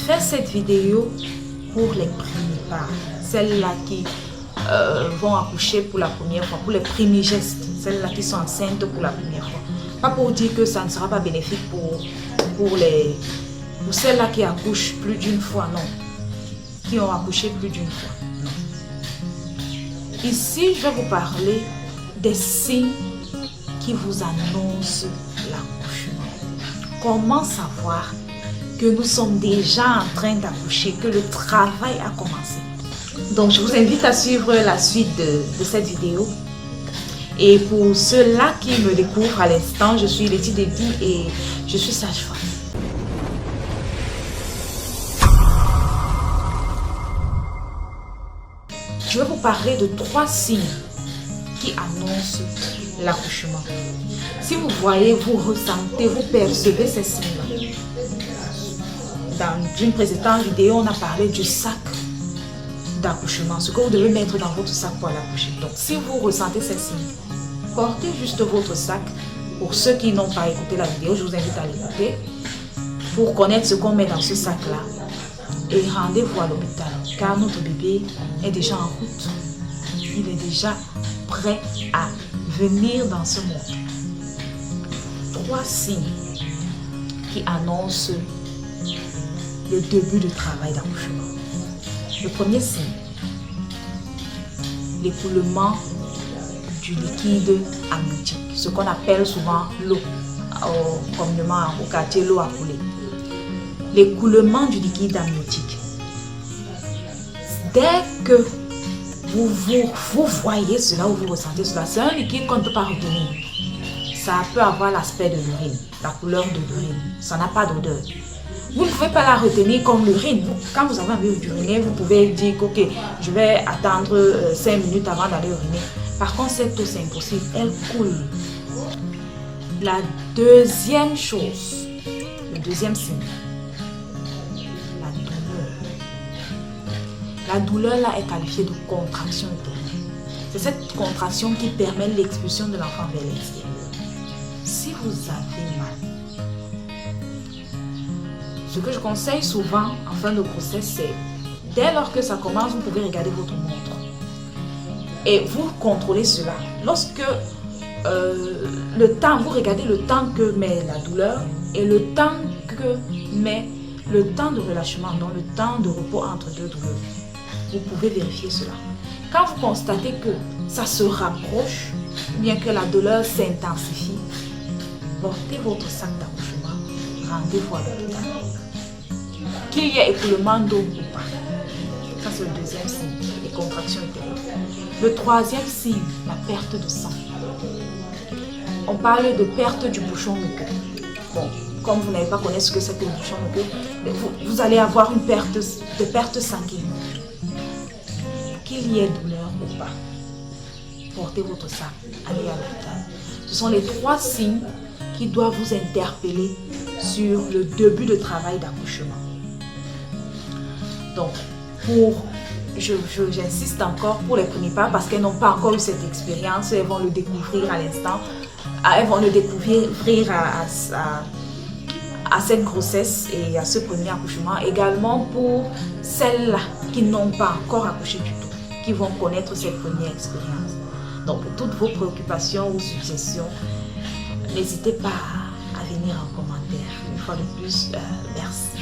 fait cette vidéo pour les primipares, celles-là qui vont accoucher pour la première fois, pour les premiers gestes, celles-là qui sont enceintes pour la première fois. Pas pour dire que ça ne sera pas bénéfique pour celles-là qui accouchent plus d'une fois, non. Qui ont accouché plus d'une fois, non. Ici, je vais vous parler des signes qui vous annoncent l'accouchement. Comment savoir que nous sommes déjà en train d'accoucher, que le travail a commencé? Donc, je vous invite à suivre la suite de cette vidéo. Et pour ceux-là qui me découvrent à l'instant, je suis Letty Déby et je suis sage-femme. Je vais vous parler de 3 signes qui annoncent l'accouchement. Si vous voyez, vous ressentez, vous percevez ces signes-là. Dans une précédente vidéo, on a parlé du sac d'accouchement, ce que vous devez mettre dans votre sac pour l'accoucher. Donc, si vous ressentez ces signes, portez juste votre sac. Pour ceux qui n'ont pas écouté la vidéo, je vous invite à l'écouter pour connaître ce qu'on met dans ce sac-là. Et rendez-vous à l'hôpital, car notre bébé est déjà en route. Il est déjà prêt à venir dans ce monde. 3 signes qui annoncent le début du travail d'accouchement. Le premier signe, l'écoulement du liquide amniotique, ce qu'on appelle souvent l'eau, communément au quartier l'eau à couler. L'écoulement du liquide amniotique. Dès que vous voyez cela ou vous ressentez cela, c'est un liquide qu'on ne peut pas retenir. Ça peut avoir l'aspect de l'urine, la couleur de l'urine, ça n'a pas d'odeur. Vous ne pouvez pas la retenir comme l'urine. Quand vous avez envie d'uriner, vous pouvez dire que ok, je vais attendre 5 minutes avant d'aller uriner. Par contre, cette eau, c'est impossible, elle coule. La deuxième chose, le deuxième signe, la douleur. La douleur là est qualifiée de contraction utérine. C'est cette contraction qui permet l'expulsion de l'enfant vers l'extérieur. Si vous avez mal, ce que je conseille souvent en fin de grossesse, c'est dès lors que ça commence, vous pouvez regarder votre montre. Et vous contrôlez cela. Lorsque vous regardez le temps que met la douleur et le temps que met le temps de relâchement, donc le temps de repos entre deux douleurs. Vous pouvez vérifier cela. Quand vous constatez que ça se rapproche, ou bien que la douleur s'intensifie, portez votre sac d'accouchement, rendez-vous à l'hôpital. Qu'il y ait écoulement d'eau ou pas. Ça, c'est le deuxième signe, les contractions utérines. Le troisième signe, la perte de sang. On parle de perte du bouchon muqueux. Bon, comme vous n'avez pas connu ce que c'est que le bouchon muqueux, vous allez avoir une perte sanguine. Qu'il y ait douleur ou pas, portez votre sac, allez à l'hôpital. Ce sont les 3 signes qui doivent vous interpeller sur le début de travail d'accouchement. Donc, j'insiste encore pour les primipares parce qu'elles n'ont pas encore eu cette expérience, elles vont le découvrir à l'instant, elles vont le découvrir à cette grossesse et à ce premier accouchement. Également pour celles-là qui n'ont pas encore accouché du tout, qui vont connaître cette première expérience. Donc, pour toutes vos préoccupations ou suggestions, n'hésitez pas à venir en commentaire. Une fois de plus, merci.